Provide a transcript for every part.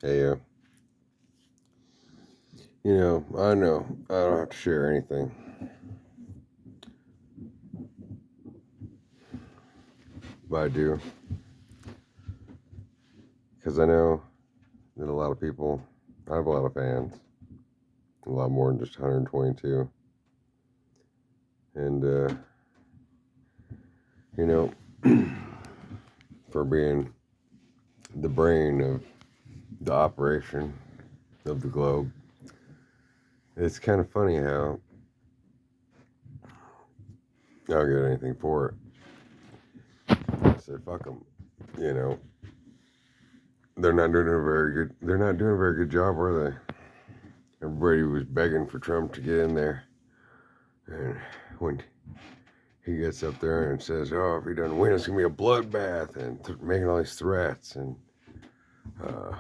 Hey, I know I don't have to share anything, but I do because I know that a lot of people, I have a lot of fans, a lot more than just 122, and you know, for being the brain of the operation of the globe, it's kind of funny how I don't get anything for it. I said, fuck them, you know. They're not doing a very good job, are they? Everybody was begging for Trump to get in there. And when he gets up there and says, "Oh, if he doesn't win, it's gonna be a bloodbath," and making all these threats and uh,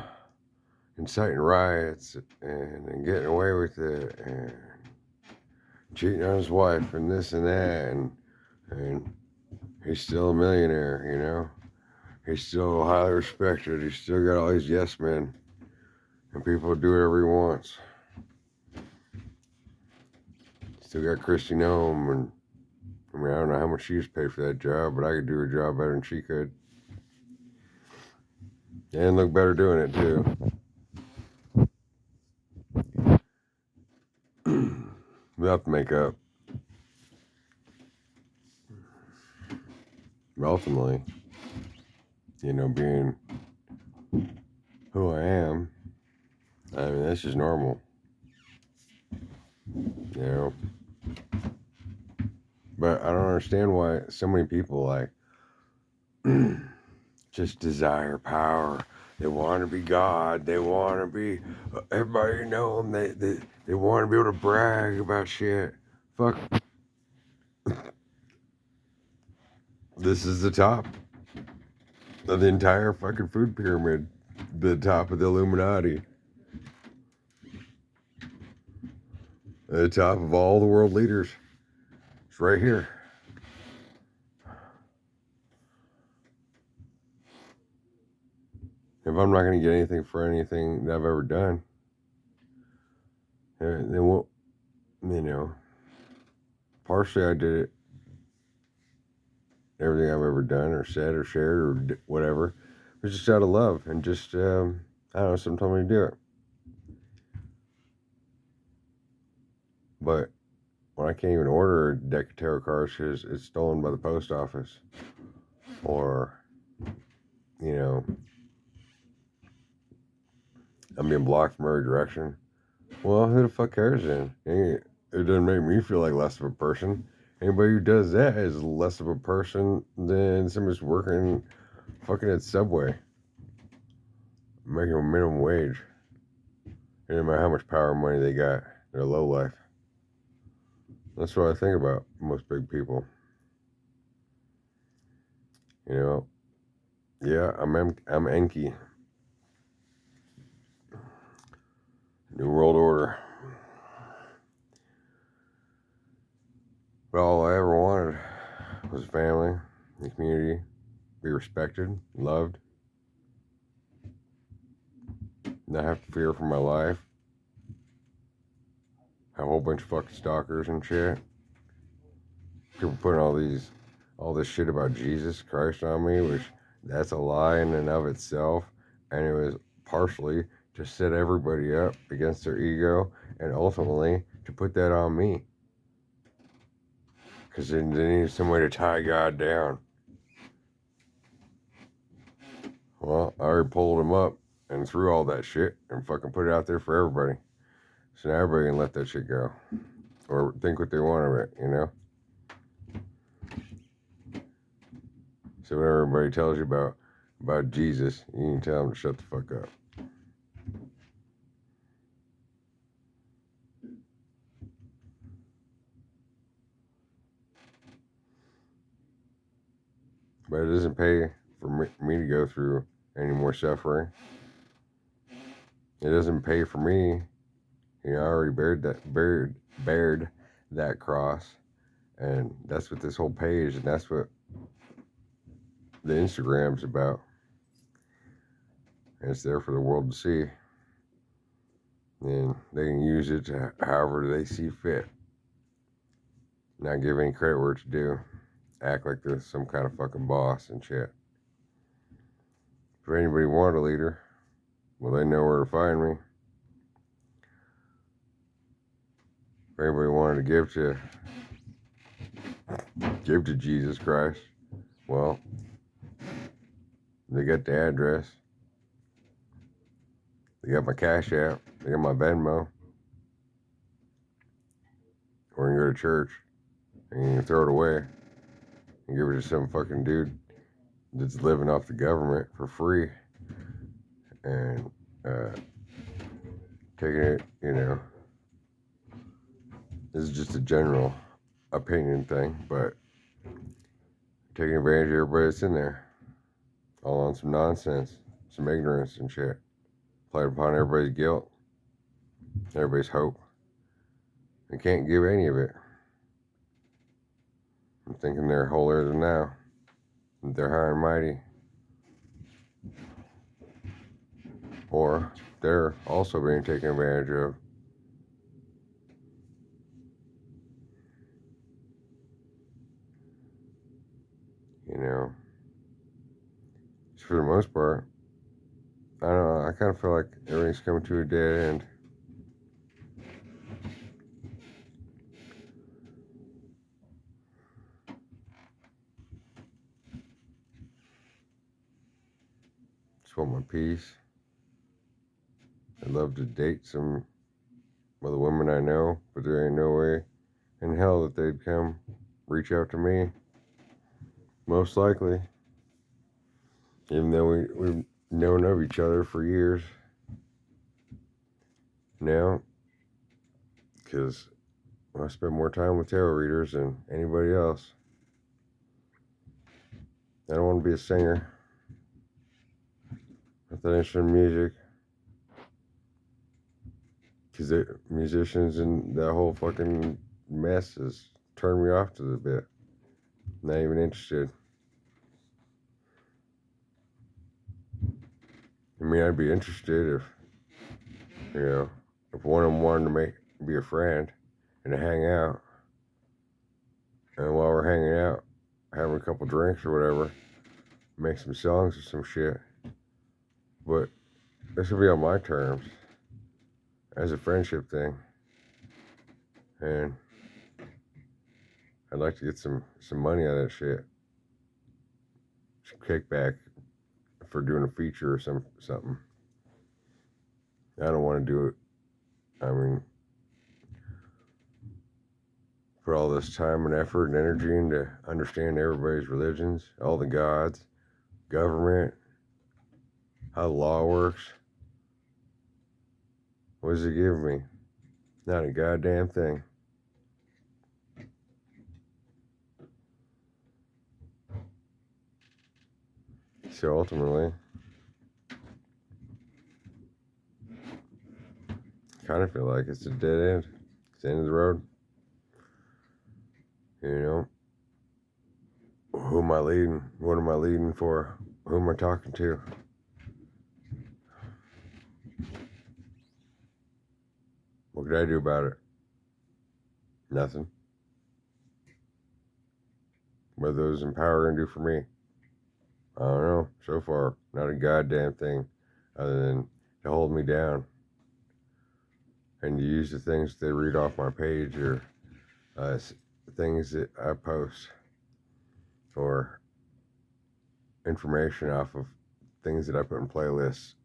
inciting riots and getting away with it and cheating on his wife and this and that, and he's still a millionaire, you know. He's still highly respected. He's still got all these yes men, and people do whatever he wants. Still got Christy Nome, and I mean, I don't know how much she was paid for that job, but I could do her job better than she could. And look better doing it, too. We have to make up. Ultimately, being who I am, I mean, that's just normal. You know? But I don't understand why so many people, like, just desire power. They want to be God. They want to be everybody know them. They want to be able to brag about shit. Fuck. This is the top of the entire fucking food pyramid. The top of the Illuminati. The top of all the world leaders. It's right here. If I'm not going to get anything for anything that I've ever done, then what, partially I did it, everything I've ever done or said or shared or whatever, it was just out of love and just, I don't know, someone told me to do it. But when I can't even order a deck of tarot cards because it's stolen by the post office, or, I'm being blocked from every direction, well, who the fuck cares then? It doesn't make me feel like less of a person. Anybody who does that is less of a person than somebody's working fucking at Subway, making a minimum wage. It doesn't matter how much power and money they got. They're low life. That's what I think about most big people. Yeah, I'm Enki. New World Order. But all I ever wanted was family, the community, be respected, loved, not have to fear for my life, have a whole bunch of fucking stalkers and shit. People putting all this shit about Jesus Christ on me, which that's a lie in and of itself, and it was partially to set everybody up against their ego, and ultimately to put that on me, because they needed somebody to tie God down. Well, I already pulled him up and threw all that shit and fucking put it out there for everybody. So now everybody can let that shit go. Or think what they want of it, So whatever everybody tells you about Jesus, you can tell them to shut the fuck up. But it doesn't pay for me to go through any more suffering. It doesn't pay for me. I already bared that cross. And that's what this whole page, and that's what the Instagram's about. and it's there for the world to see. And they can use it to however they see fit. Not give any credit where it's due. Act like they're some kind of fucking boss and shit. If anybody wanted a leader, well, they know where to find me. If anybody wanted to give to Jesus Christ, well, they got the address. They got my Cash App. They got my Venmo. Or you can go to church and you can throw it away and give it to some fucking dude that's living off the government for free and taking it, this is just a general opinion thing, but taking advantage of everybody that's in there, all on some nonsense, some ignorance and shit, played upon everybody's guilt, everybody's hope. They can't give any of it. I'm thinking they're holier than thou, that they're high and mighty, or they're also being taken advantage of. For the most part, I don't know, I kind of feel like everything's coming to a dead end. Just want my peace. I'd love to date some other women I know, but there ain't no way in hell that they'd come reach out to me. Most likely. Even though we've known of each other for years now, because I spend more time with tarot readers than anybody else. I don't want to be a singer. I'm not interested in music. Because the musicians and that whole fucking mess has turned me off to the bit. Not even interested. I mean, I'd be interested if one of them wanted to be a friend and to hang out. And while we're hanging out, having a couple drinks or whatever, make some songs or some shit. But this will be on my terms as a friendship thing. And I'd like to get some money out of that shit. Some kickback for doing a feature or something. I don't want to do it. I mean, put all this time and effort and energy into understand everybody's religions, all the gods, government, how the law works. What does it give me? Not a goddamn thing. So ultimately, I kind of feel like it's a dead end. It's the end of the road. Who am I leading? What am I leading for? Who am I talking to? What could I do about it? Nothing. What are those in power going to do for me? I don't know. So far, not a goddamn thing other than to hold me down and to use the things they read off my page or things that I post or information off of things that I put in playlists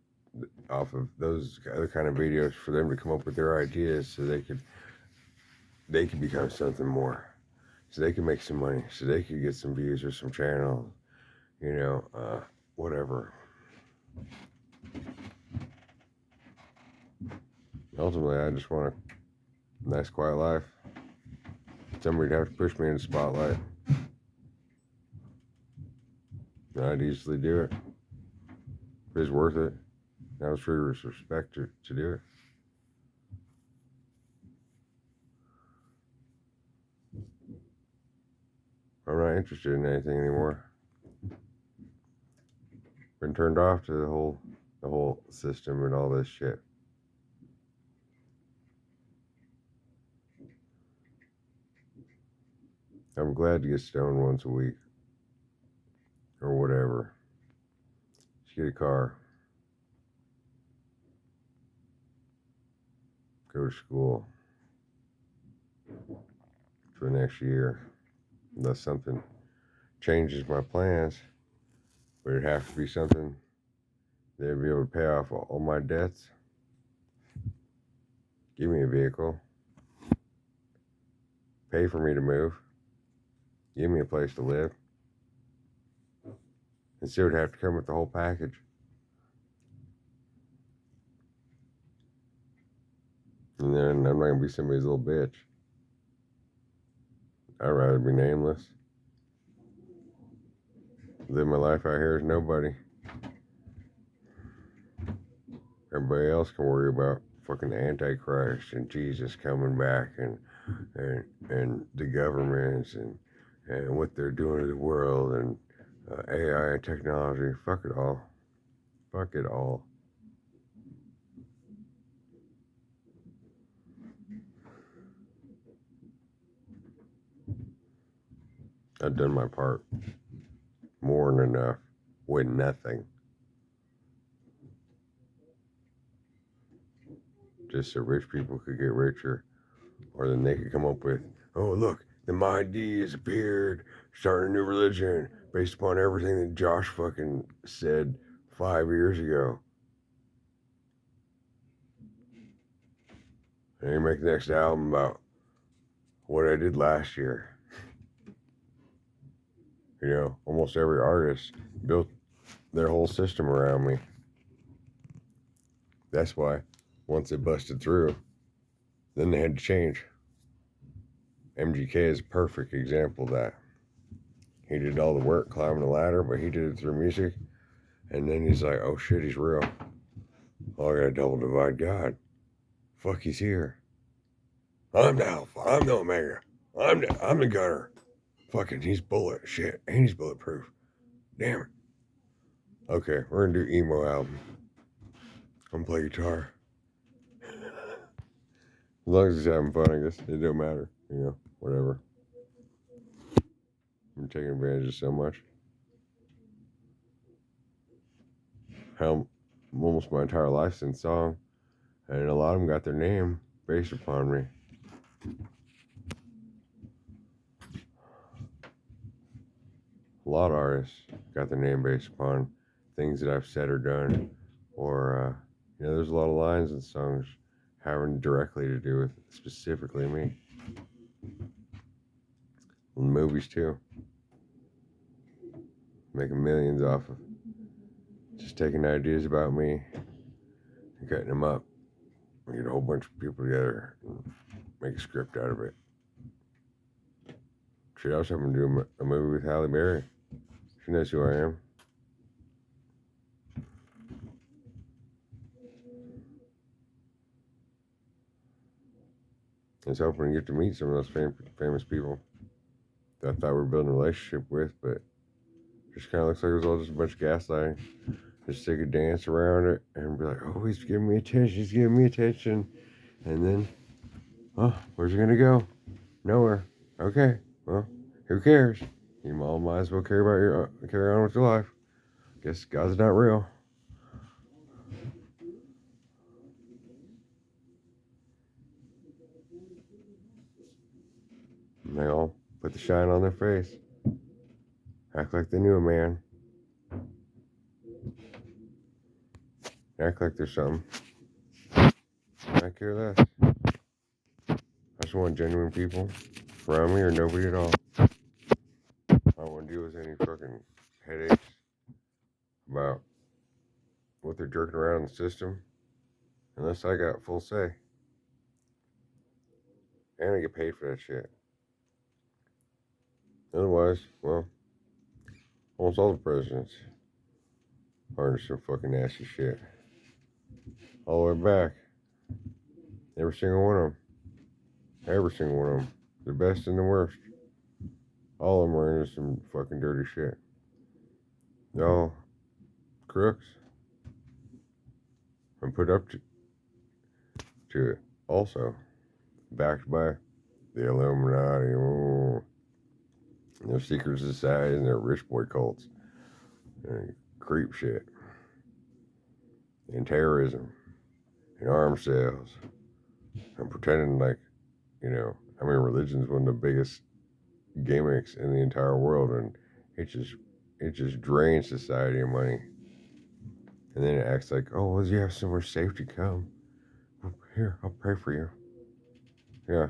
off of those other kind of videos for them to come up with their ideas so they could become something more, so they can make some money, so they could get some views or some channels, whatever. Ultimately, I just want a nice, quiet life. Somebody'd have to push me in the spotlight. I'd easily do it. If it's worth it, I was free with respect to do it. I'm not interested in anything anymore. Been turned off to the whole system and all this shit. I'm glad to get stoned once a week or whatever. Just get a car, go to school for the next year. Unless something changes my plans, but it'd have to be something that'd be able to pay off all my debts. Give me a vehicle, pay for me to move, give me a place to live. And so it would have to come with the whole package. And then I'm not going to be somebody's little bitch. I'd rather be nameless. Live my life out here as nobody. Everybody else can worry about fucking Antichrist and Jesus coming back and the governments and what they're doing to the world and AI and technology. Fuck it all. Fuck it all. I've done my part. More than enough. With nothing. Just so rich people could get richer. Or then they could come up with, oh look, the Mahdi has appeared, starting a new religion based upon everything that Josh fucking said 5 years ago. And you make the next album about what I did last year. You know, almost every artist built their whole system around me. That's why once it busted through, then they had to change. MGK is a perfect example of that. He did all the work climbing the ladder, but he did it through music. And then he's like, oh shit, he's real. Oh, I gotta double divide God. Fuck, he's here. I'm the Alpha. I'm the Omega. I'm the gunner. Fucking, he's bullet shit. And he's bulletproof. Damn it. Okay, we're gonna do emo album. I'm gonna play guitar. As long as he's having fun, I guess it don't matter. You know, whatever. I'm taking advantage of so much. How almost my entire life's in song, and a lot of them got their name based upon me. A lot of artists got their name based upon things that I've said or done, or you know, there's a lot of lines in songs having directly to do with specifically me. And movies too. Making millions off of just taking ideas about me and cutting them up and get a whole bunch of people together and make a script out of it. Shit, I was hoping to do a movie with Halle Berry. She knows who I am. I was hoping to get to meet some of those famous people that I thought we were building a relationship with, but just kind of looks like it was all just a bunch of gaslighting. Just take a dance around it and be like, oh, he's giving me attention, he's giving me attention. And then, oh, where's he gonna go? Nowhere. Okay, well, who cares? You all might as well carry on with your life. Guess God's not real. And they all put the shine on their face. Act like they knew a man. Act like there's something. I care less. I just want genuine people around me or nobody at all. I don't want to deal with any fucking headaches about what they're jerking around in the system unless I got full say. And I get paid for that shit. Otherwise, well, almost all the presidents are into some fucking nasty shit. All the way back. Every single one of them. Every single one of them. The best and the worst. All of them are into some fucking dirty shit. They're all crooks. and put up to it. Also, backed by the Illuminati, and their secret societies and their rich boy cults, and creep shit, and terrorism, and arms sales, and pretending like, religion's one of the biggest gimmicks in the entire world, and it just drains society of money. And then it acts like, oh, well, you have somewhere safe to come. Here, I'll pray for you. Yeah,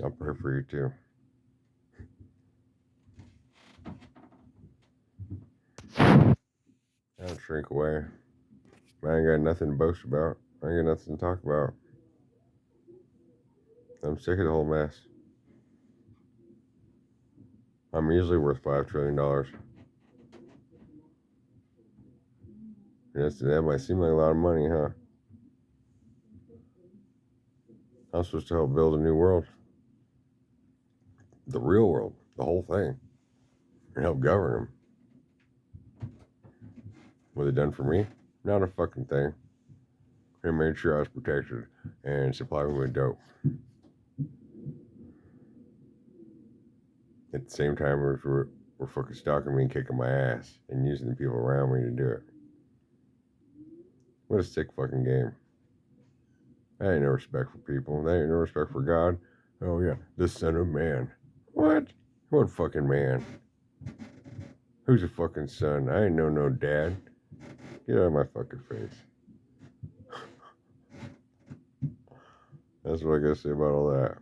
I'll pray for you too. I don't shrink away. I ain't got nothing to boast about. I ain't got nothing to talk about. I'm sick of the whole mess. I'm easily worth $5 trillion. Yes, that might seem like a lot of money, huh? I'm supposed to help build a new world. The real world. The whole thing. And help govern them. What they done for me? Not a fucking thing. They made sure I was protected and supplied me with dope. At the same time, we're fucking stalking me and kicking my ass and using the people around me to do it. What a sick fucking game. I ain't no respect for people. They ain't no respect for God. Oh yeah, the Son of Man. What? What fucking man? Who's a fucking son? I ain't no dad. Get out of my fucking face. That's what I gotta say about all that.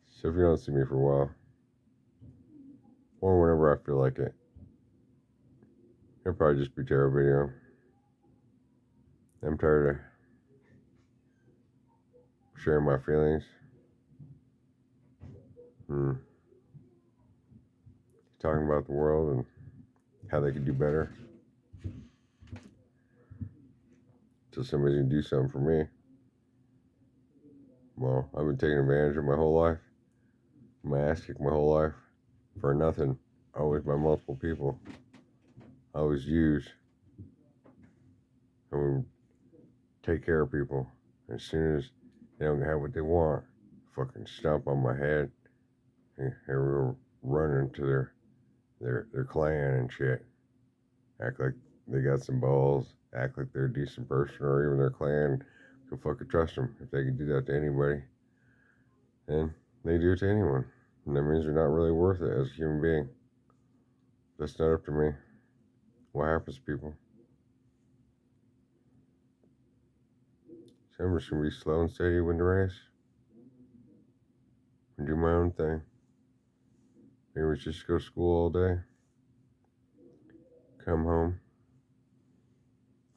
So if you don't see me for a while, or whenever I feel like it, it'll probably just be tarot video. I'm tired of sharing my feelings. Talking about the world and how they could do better. So somebody's gonna do something for me. Well, I've been taking advantage of my whole life. My ass kicked my whole life. For nothing. Always by multiple people. I was used. I would take care of people. As soon as they don't have what they want, fucking stomp on my head and we'll run into their clan and shit. Act like they got some balls. Act like they're a decent person, or even their clan can fucking trust them. If they can do that to anybody, then they do it to anyone. And that means they're not really worth it as a human being. That's not up to me. What happens to people? So I'm just gonna be slow and steady, win the race, and do my own thing. Maybe just go to school all day, come home,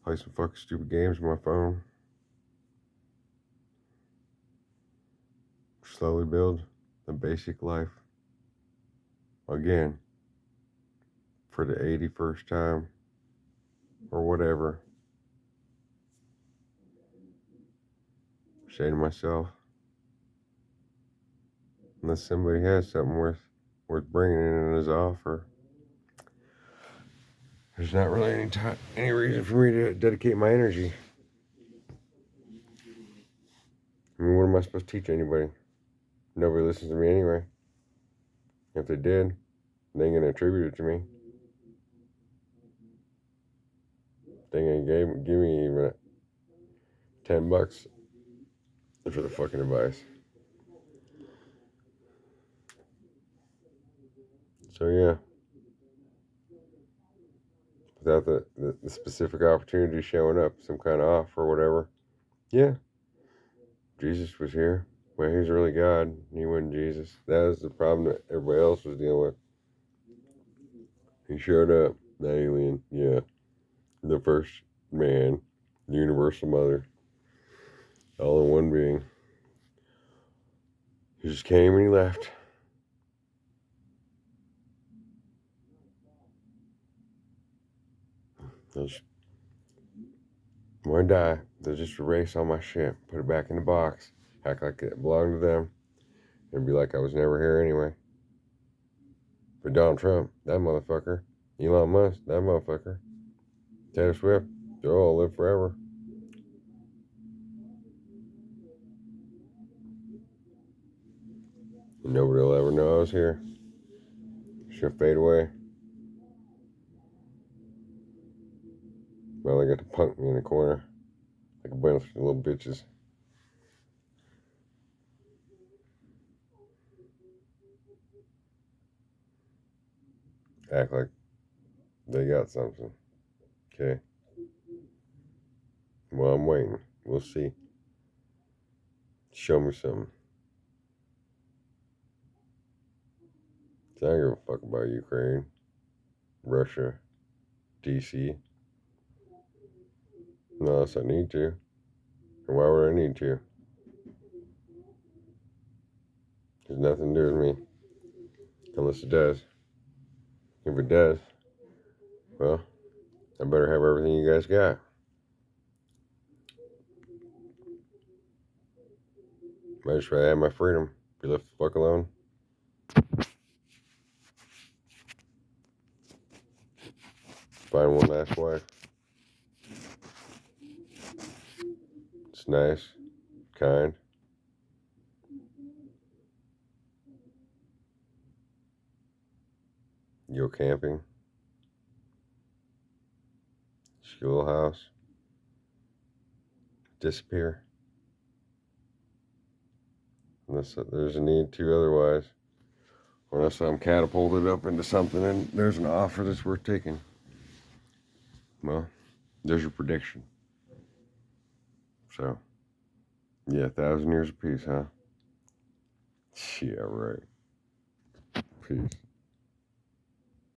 play some fucking stupid games on my phone, slowly build a basic life. Again, for the 81st time, or whatever, say to myself, unless somebody has something worth bringing in as an offer, there's not really any reason for me to dedicate my energy. I mean, what am I supposed to teach anybody? Nobody listens to me anyway. If they did, they ain't gonna attribute it to me. They ain't gonna give me even $10 for the fucking advice. So yeah, without the specific opportunity showing up, some kind of offer or whatever, yeah, Jesus was here. Well, he's really God. He wasn't Jesus. That was the problem that everybody else was dealing with. He showed up, the alien, yeah, the first man, the universal mother, all in one being. He just came and he left. Why die? They'll just erase all my shit, put it back in the box, act like it belonged to them, and be like I was never here anyway. But Donald Trump, that motherfucker, Elon Musk, that motherfucker, Taylor Swift, they'll all live forever. And nobody will ever know I was here. She'll fade away. Well, they got to punk me in the corner like a bunch of little bitches. Act like they got something. Okay. Well, I'm waiting. We'll see. Show me something. I don't give a fuck about Ukraine, Russia, DC. Unless I need to. And why would I need to? There's nothing to do with me. Unless it does. If it does, well, I better have everything you guys got. I just rather have my freedom. Be left the fuck alone. Find one last wife. It's nice, kind. You go camping. Schoolhouse. Disappear. Unless there's a need to otherwise. Or unless I'm catapulted up into something and there's an offer that's worth taking. Well, there's your prediction. So, yeah, 1,000 years of peace, huh? Yeah, right. Peace.